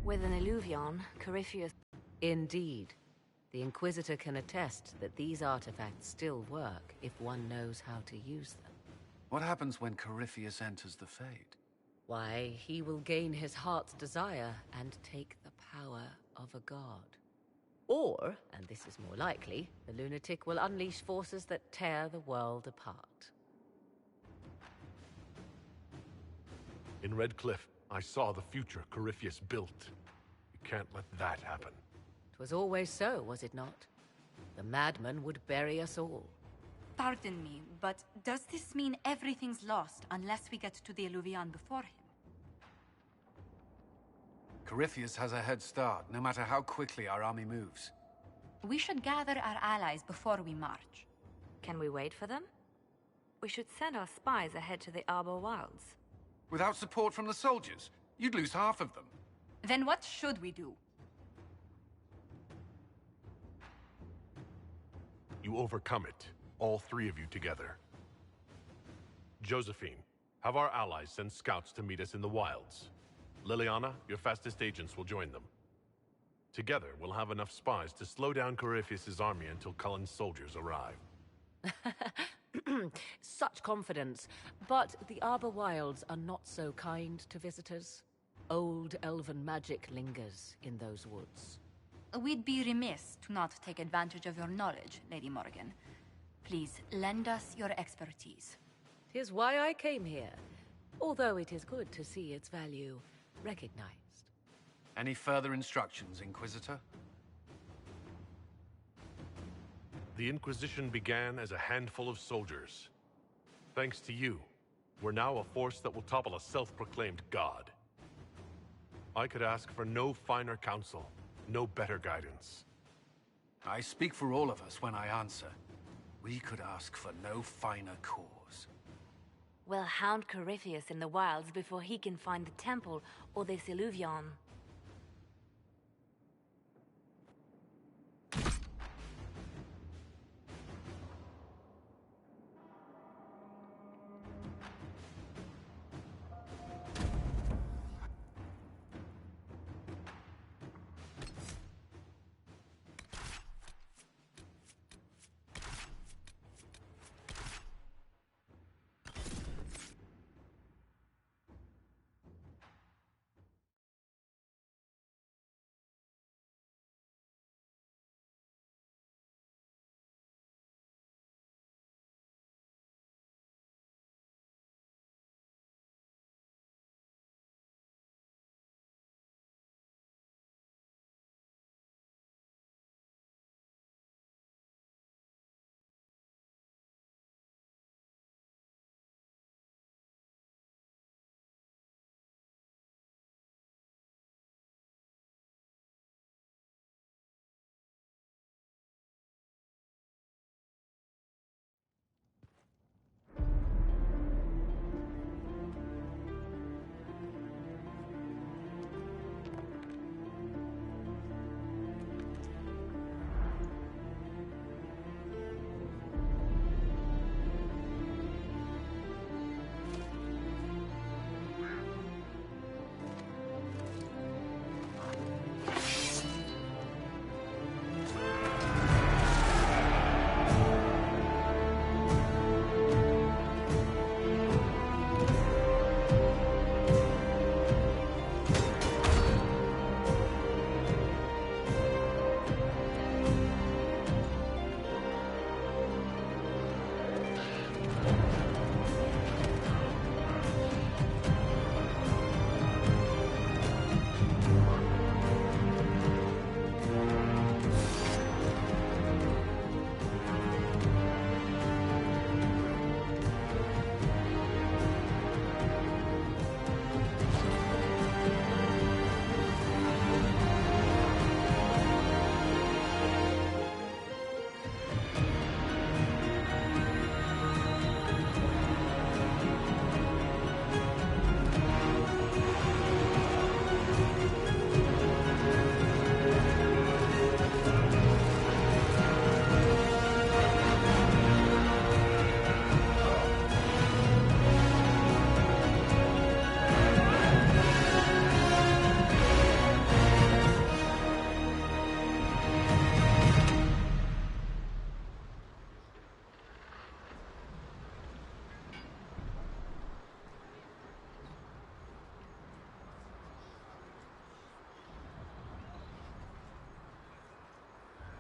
With an Illuvion, Corypheus... Indeed. The Inquisitor can attest that these artifacts still work if one knows how to use them. What happens when Corypheus enters the Fade? Why, he will gain his heart's desire and take the power of a god. Or, and this is more likely, the lunatic will unleash forces that tear the world apart. In Red Cliff, I saw the future Corypheus built. You can't let that happen. It was always so, was it not? The madman would bury us all. Pardon me, but does this mean everything's lost unless we get to the Illuvion before him? Corypheus has a head start, no matter how quickly our army moves. We should gather our allies before we march. Can we wait for them? We should send our spies ahead to the Arbor Wilds. Without support from the soldiers, you'd lose half of them. Then what should we do? You overcome it, all three of you together. Josephine, have our allies send scouts to meet us in the wilds. Liliana, your fastest agents will join them. Together, we'll have enough spies to slow down Corypheus' army until Cullen's soldiers arrive. Such confidence. But the Arbor Wilds are not so kind to visitors. Old elven magic lingers in those woods. We'd be remiss to not take advantage of your knowledge, Lady Morgan. Please, lend us your expertise. 'Tis why I came here, although it is good to see its value recognized. Any further instructions, Inquisitor? The Inquisition began as a handful of soldiers. Thanks to you, we're now a force that will topple a self-proclaimed god. I could ask for no finer counsel, no better guidance. I speak for all of us when I answer. We could ask for no finer cause. We'll hound Corypheus in the wilds before he can find the temple or this Illuvion.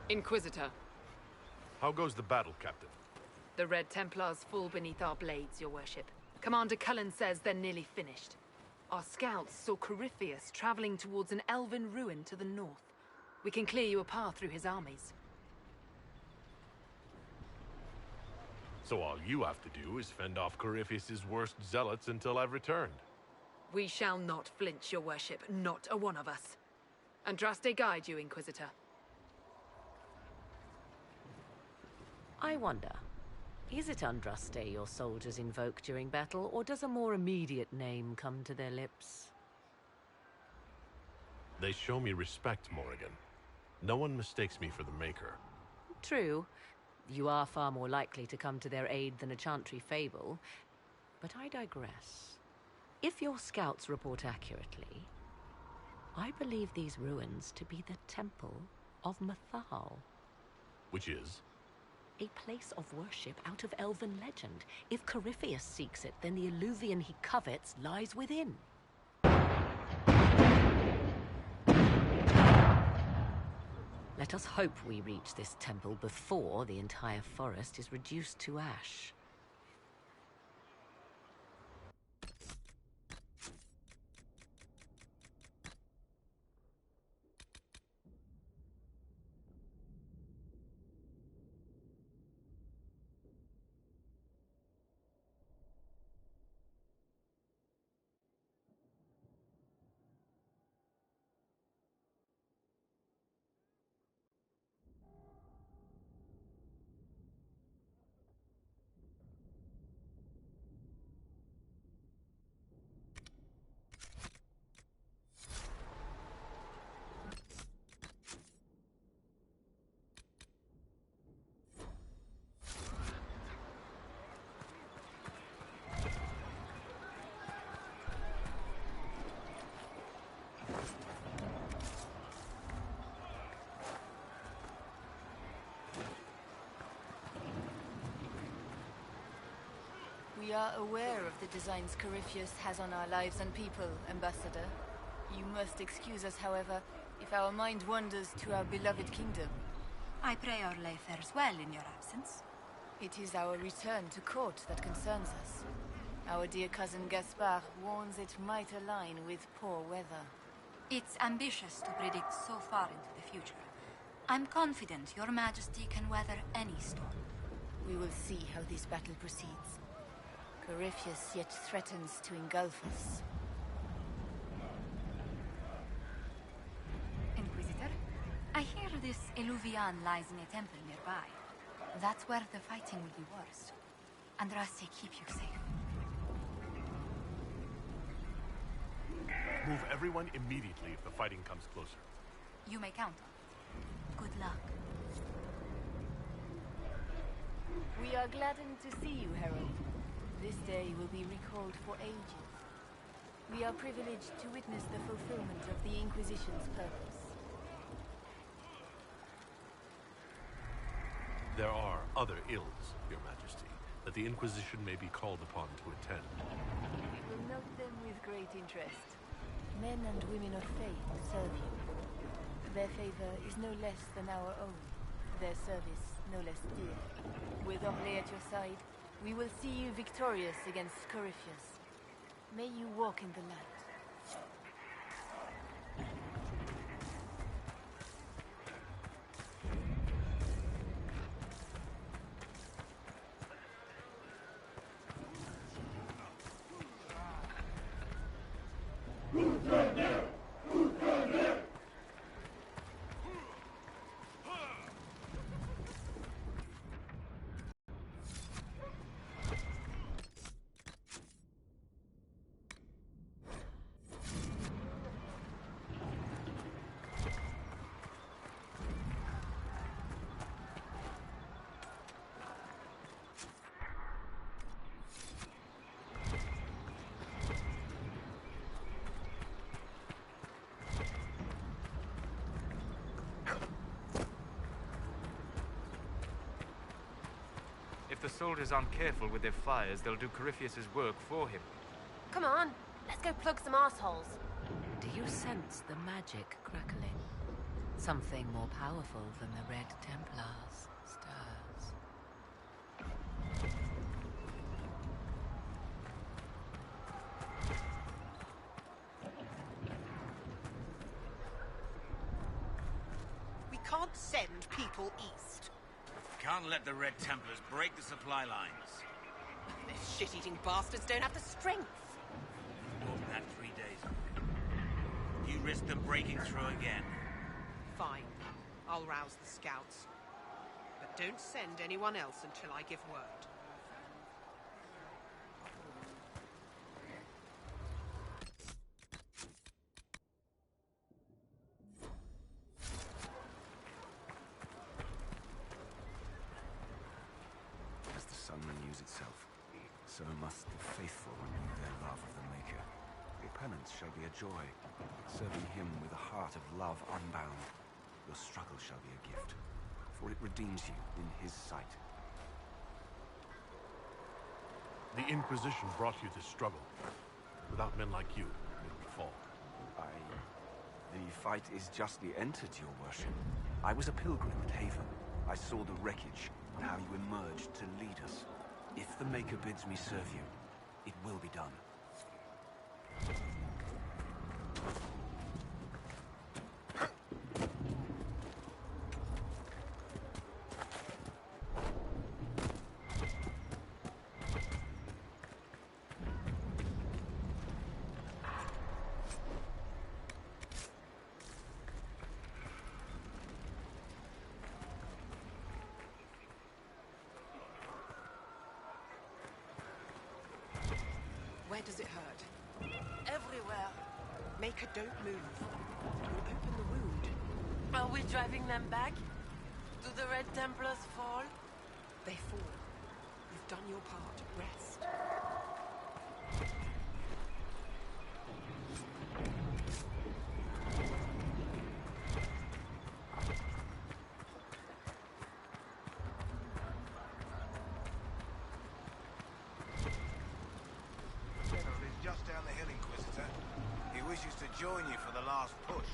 Inquisitor. How goes the battle, Captain? The Red Templars fall beneath our blades, your worship. Commander Cullen says they're nearly finished. Our scouts saw Corypheus traveling towards an elven ruin to the north. We can clear you a path through his armies. So all you have to do is fend off Corypheus' worst zealots until I've returned. We shall not flinch, your worship, not a one of us. Andraste guide you, Inquisitor. I wonder, is it Andraste your soldiers invoke during battle, or does a more immediate name come to their lips? They show me respect, Morrigan. No one mistakes me for the Maker. True. You are far more likely to come to their aid than a chantry fable. But I digress. If your scouts report accurately, I believe these ruins to be the Temple of Mathal. Which is? A place of worship out of elven legend. If Corypheus seeks it, then the Illuvian he covets lies within. Let us hope we reach this temple before the entire forest is reduced to ash. We are aware of the designs Corypheus has on our lives and people, Ambassador. You must excuse us, however, if our mind wanders to our beloved kingdom. I pray our lay fares well in your absence. It is our return to court that concerns us. Our dear cousin Gaspard warns it might align with poor weather. It's ambitious to predict so far into the future. I'm confident your majesty can weather any storm. We will see how this battle proceeds. Corypheus yet threatens to engulf us. Inquisitor, I hear this Illuvian lies in a temple nearby. That's where the fighting will be worst. Andraste, keep you safe. Move everyone immediately if the fighting comes closer. You may count on it. Good luck. We are gladdened to see you, Herald. This day will be recalled for ages. We are privileged to witness the fulfillment of the Inquisition's purpose. There are other ills, Your Majesty, that the Inquisition may be called upon to attend. We will note them with great interest. Men and women of faith serve you. Their favor is no less than our own. Their service no less dear. With Orlais at your side, we will see you victorious against Corypheus. May you walk in the light. If the soldiers aren't careful with their fires, they'll do Corypheus' work for him. Come on, let's go plug some assholes. Do you sense the magic crackling? Something more powerful than the Red Templars stirs. We can't send people east. Can't let the Red Templars break the supply lines. Those shit-eating bastards don't have the strength. More than that 3 days. You risk them breaking through again. Fine. I'll rouse the scouts. But don't send anyone else until I give word. As the sun renews itself, so must the faithful renew their love of the Maker. Your penance shall be a joy, serving him with a heart of love unbound. Your struggle shall be a gift, for it redeems you in his sight. The Inquisition brought you this struggle. Without men like you, it would fall. The fight is justly entered, your worship. I was a pilgrim at Haven. I saw the wreckage and how you emerged to lead us. If the Maker bids me serve you, it will be done. Where does it hurt? Everywhere. Maker, don't move. You'll open the wound. Are we driving them back? Do the Red Templars fall? They fall. You've done your part. Rest. General is just down the hill, Inquisitor. He wishes to join you for the last push.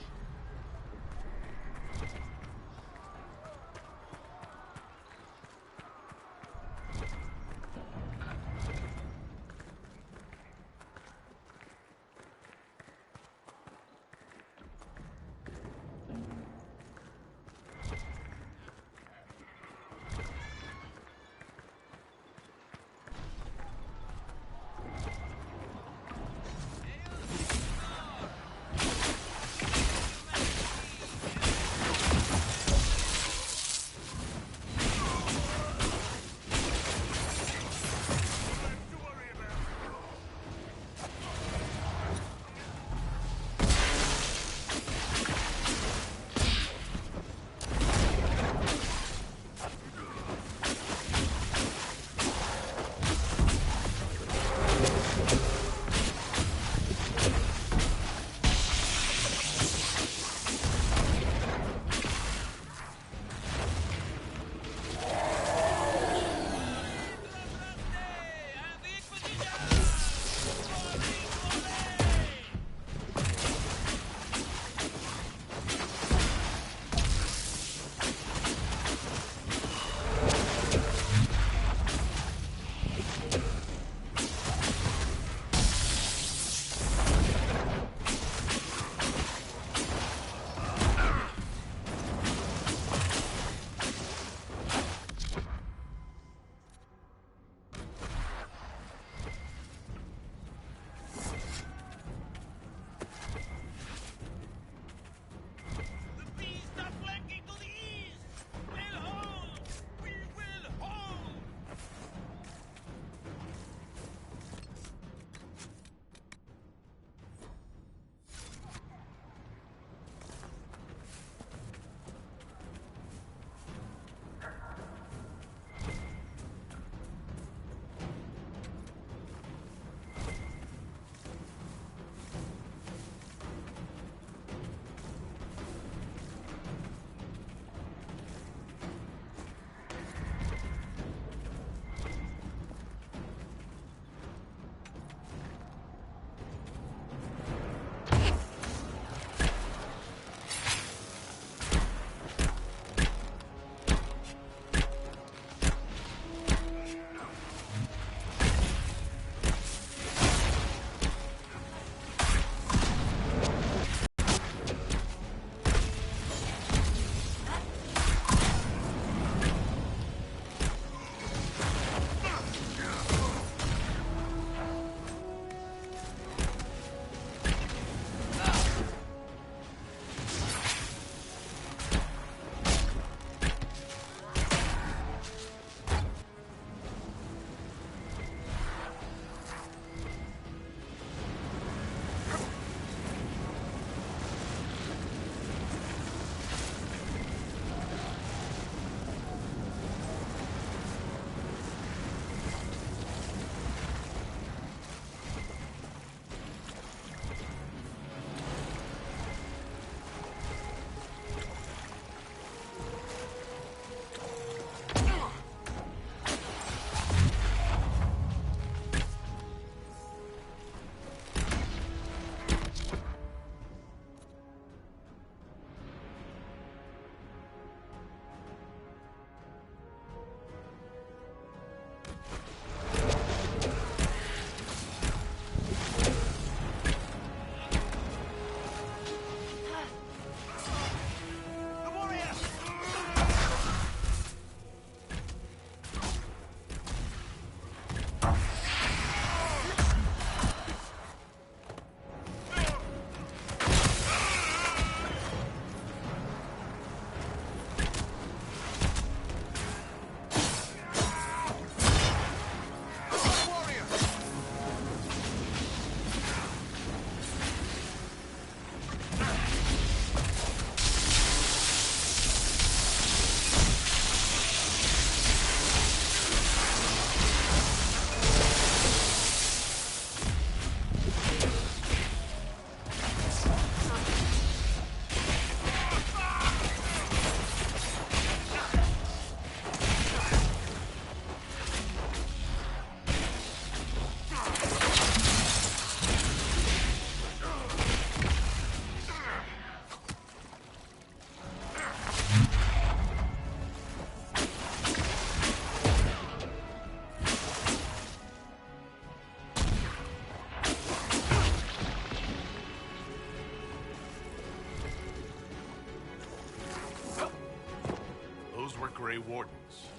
Grey Wardens.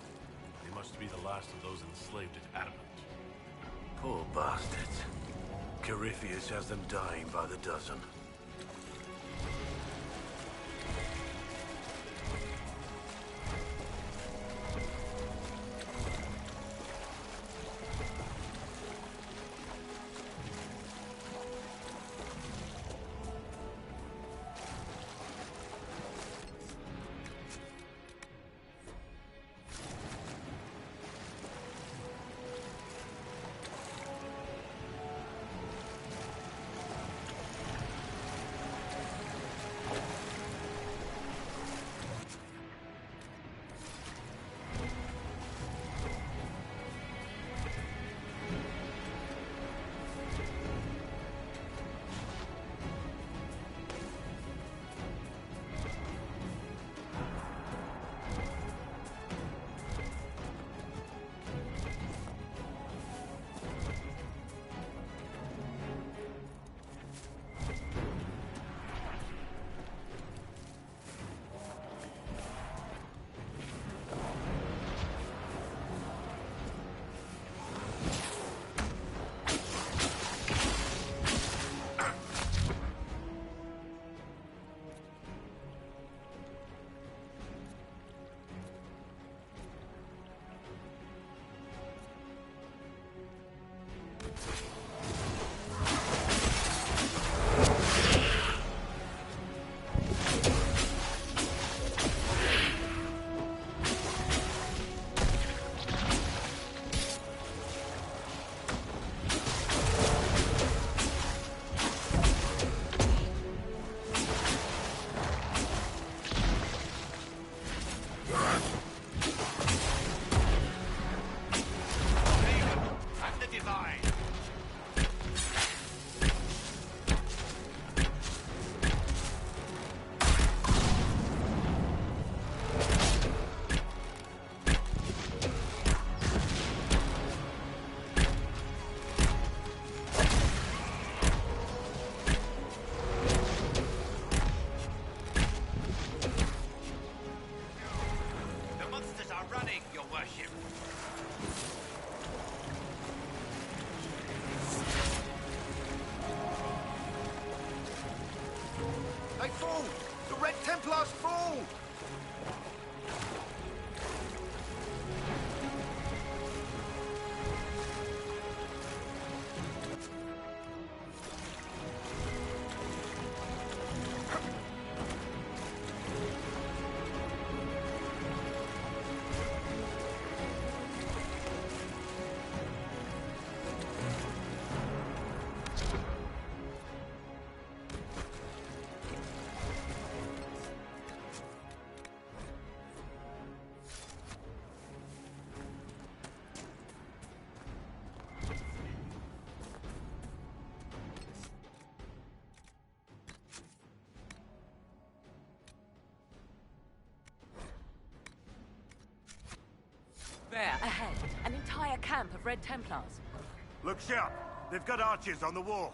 They must be the last of those enslaved at Adamant. Poor bastards. Corypheus has them dying by the dozen. They fall! The Red Templars fall! There, ahead. An entire camp of Red Templars. Look sharp. They've got archers on the wall.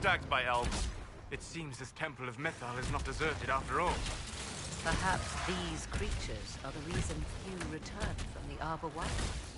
attacked by elves. It seems this Temple of Methal is not deserted after all. Perhaps these creatures are the reason few return from the Arbor Wilds.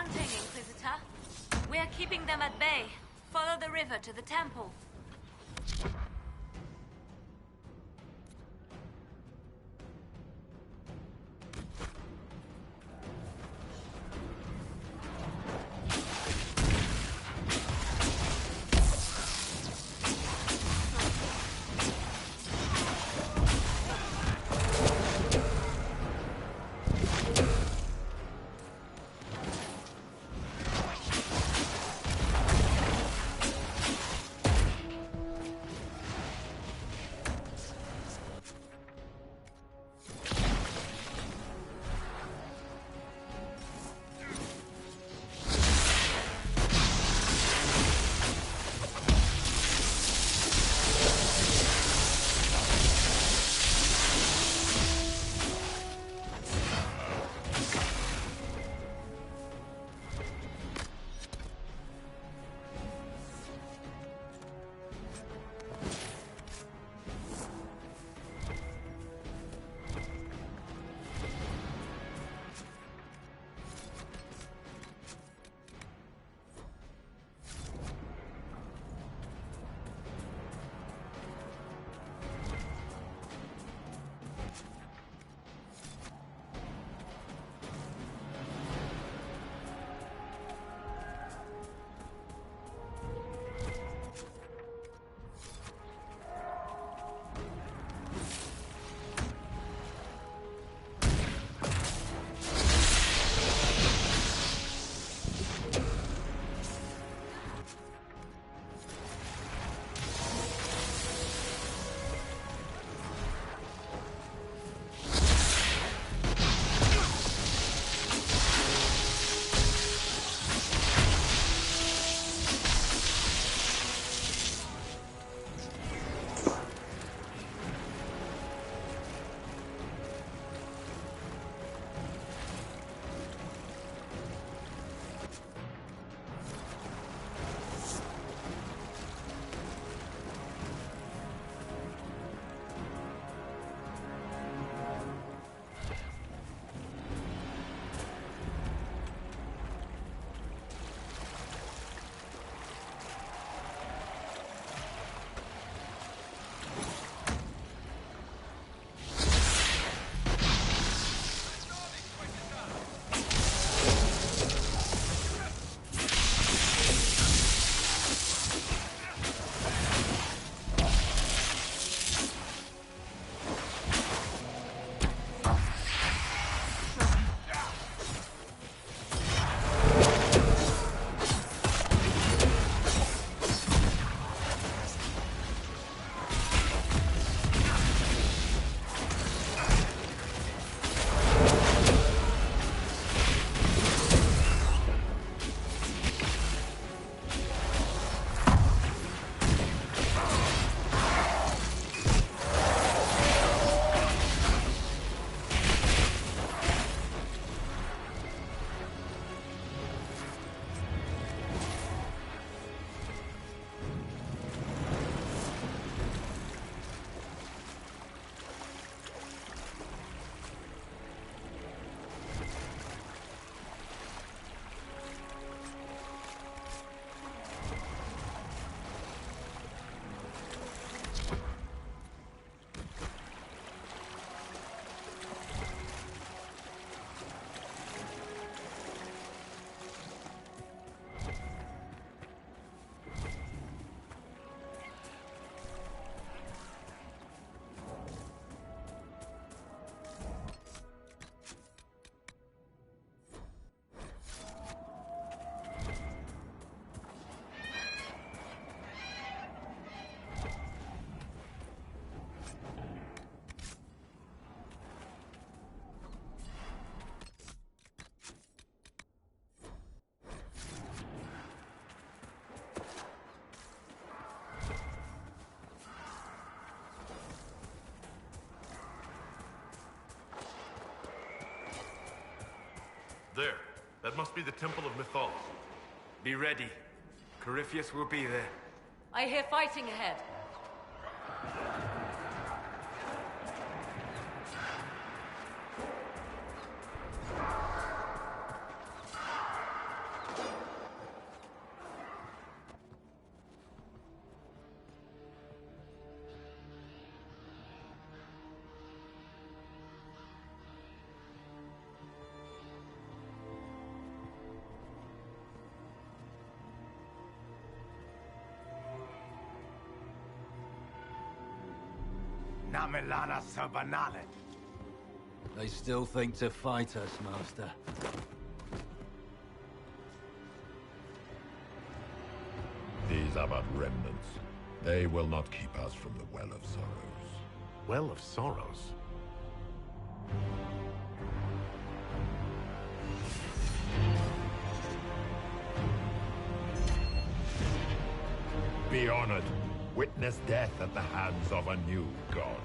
hunting, Inquisitor. We're keeping them at bay. Follow the river to the temple. There. That must be the Temple of Mythal. Be ready. Corypheus will be there. I hear fighting ahead. Namelana Sabanale. They still think to fight us, Master. These are but remnants. They will not keep us from the Well of Sorrows. Well of Sorrows? Be honored. Witness death at the hands of a new god.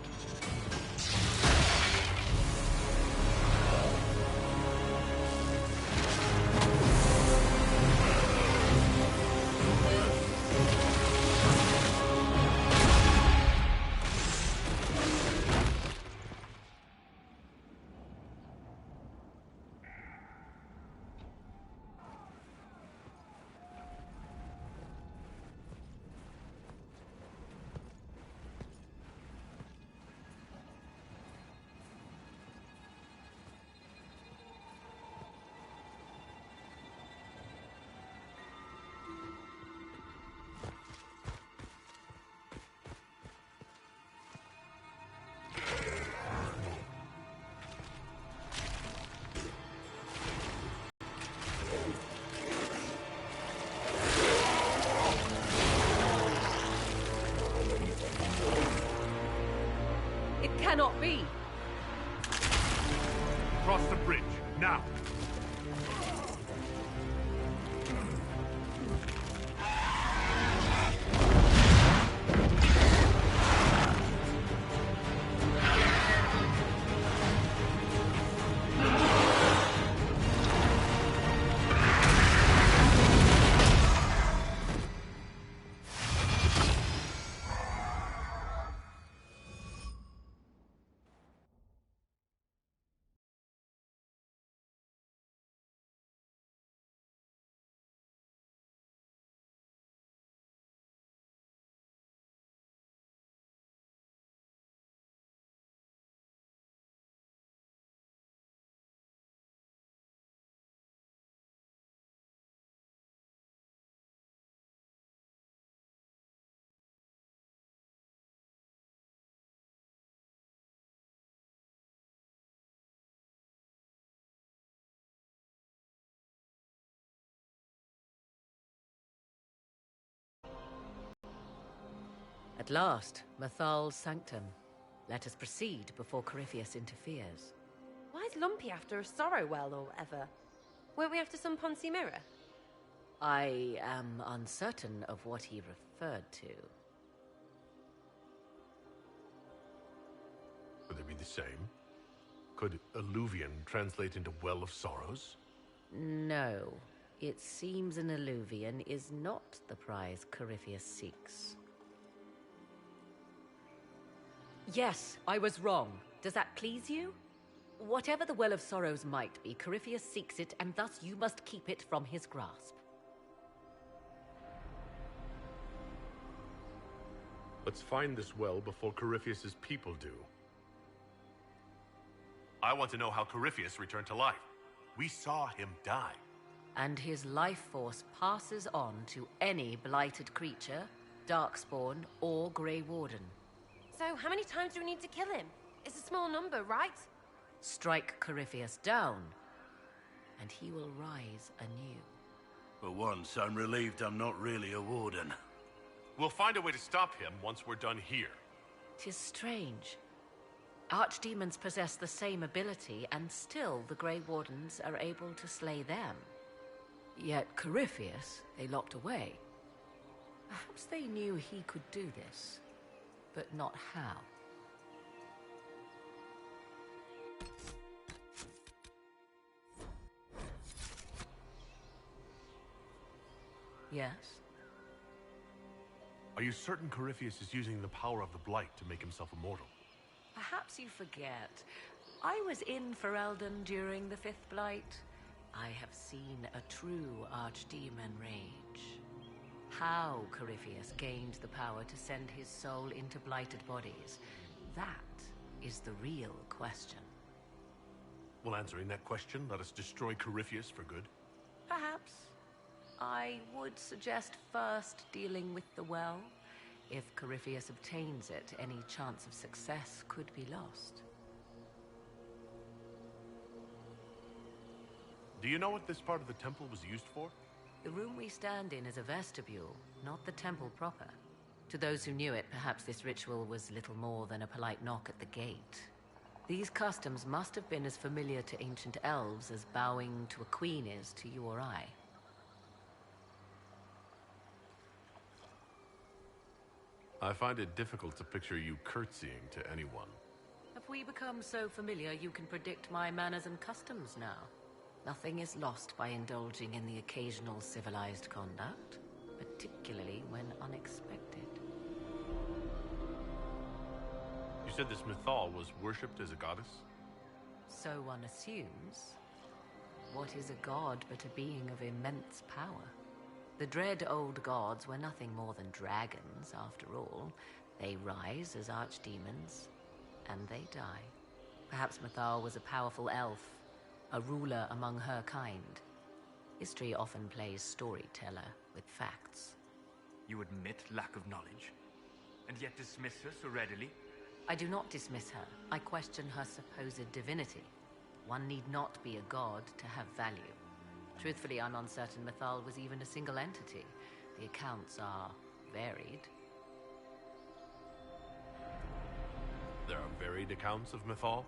Cannot be! Cross the bridge, now! At last, Mathal's sanctum. Let us proceed before Corypheus interferes. Why is Lumpy after a sorrow well or whatever? Weren't we after some Ponzi mirror? I am uncertain of what he referred to. Would they be the same? Could Alluvian translate into Well of Sorrows? No. It seems an Alluvian is not the prize Corypheus seeks. Yes, I was wrong. Does that please you? Whatever the Well of Sorrows might be, Corypheus seeks it, and thus you must keep it from his grasp. Let's find this well before Corypheus's people do. I want to know how Corypheus returned to life. We saw him die. And his life force passes on to any blighted creature, Darkspawn, or Grey Warden. So, how many times do we need to kill him? It's a small number, right? Strike Corypheus down, and he will rise anew. For once, I'm relieved I'm not really a warden. We'll find a way to stop him once we're done here. 'Tis strange. Archdemons possess the same ability, and still the Grey Wardens are able to slay them. Yet Corypheus they locked away. Perhaps they knew he could do this, but not how. Yes? Are you certain Corypheus is using the power of the Blight to make himself immortal? Perhaps you forget. I was in Ferelden during the Fifth Blight. I have seen a true Archdemon rage. How Corypheus gained the power to send his soul into blighted bodies, that is the real question. Well, answering that question, let us destroy Corypheus for good. Perhaps. I would suggest first dealing with the well. If Corypheus obtains it, any chance of success could be lost. Do you know what this part of the temple was used for? The room we stand in is a vestibule, not the temple proper. To those who knew it, perhaps this ritual was little more than a polite knock at the gate. These customs must have been as familiar to ancient elves as bowing to a queen is to you or I. I find it difficult to picture you curtsying to anyone. Have we become so familiar you can predict my manners and customs now? Nothing is lost by indulging in the occasional civilized conduct, particularly when unexpected. You said this Mythal was worshipped as a goddess? So one assumes. What is a god but a being of immense power? The dread old gods were nothing more than dragons, after all. They rise as archdemons, and they die. Perhaps Mythal was a powerful elf, a ruler among her kind. History often plays storyteller with facts. You admit lack of knowledge, and yet dismiss her so readily? I do not dismiss her. I question her supposed divinity. One need not be a god to have value. Truthfully, I'm uncertain Mythal was even a single entity. The accounts are varied. There are varied accounts of Mythal?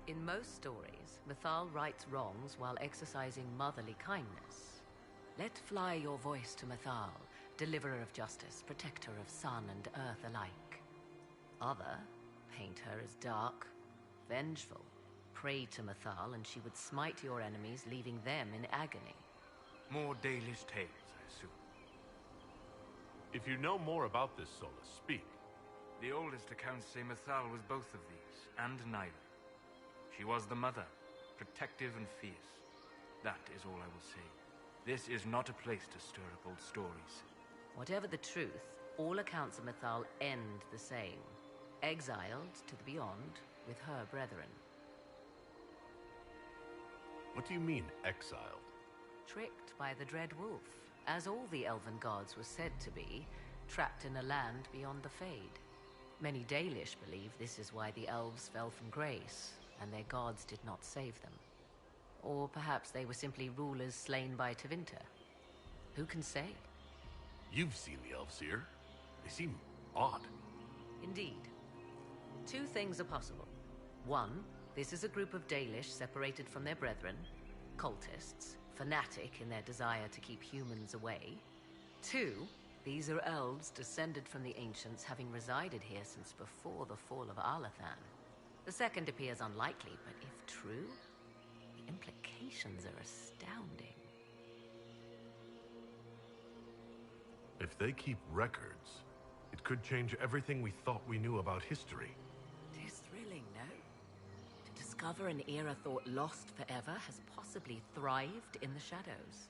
In most stories, Mythal rights wrongs while exercising motherly kindness. Let fly your voice to Mythal, deliverer of justice, protector of sun and earth alike. Other paint her as dark, vengeful. Pray to Mythal and she would smite your enemies, leaving them in agony. More Dalish tales, I assume. If you know more about this, Solus, speak. The oldest accounts say Mythal was both of these, and neither. She was the mother, protective and fierce. That is all I will say. This is not a place to stir up old stories. Whatever the truth, all accounts of Mythal end the same. Exiled to the beyond with her brethren. What do you mean, exiled? Tricked by the Dread Wolf, as all the elven gods were said to be, trapped in a land beyond the Fade. Many Dalish believe this is why the elves fell from grace, and their gods did not save them. Or perhaps they were simply rulers slain by Tevinter. Who can say? You've seen the elves here. They seem odd. Indeed. Two things are possible. One, this is a group of Dalish separated from their brethren, cultists, fanatic in their desire to keep humans away. Two, these are elves descended from the ancients, having resided here since before the fall of Alathan. The second appears unlikely, but if true, the implications are astounding. If they keep records, it could change everything we thought we knew about history. It is thrilling, no? To discover an era thought lost forever has possibly thrived in the shadows.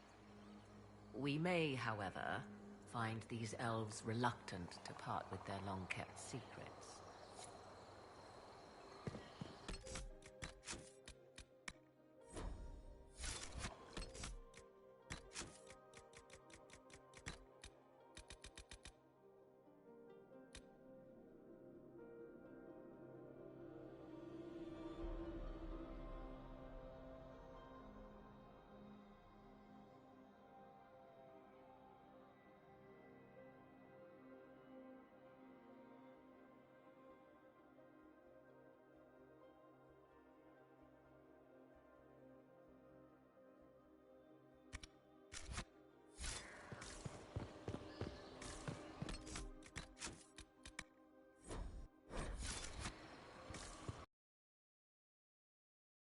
We may, however, find these elves reluctant to part with their long-kept secrets.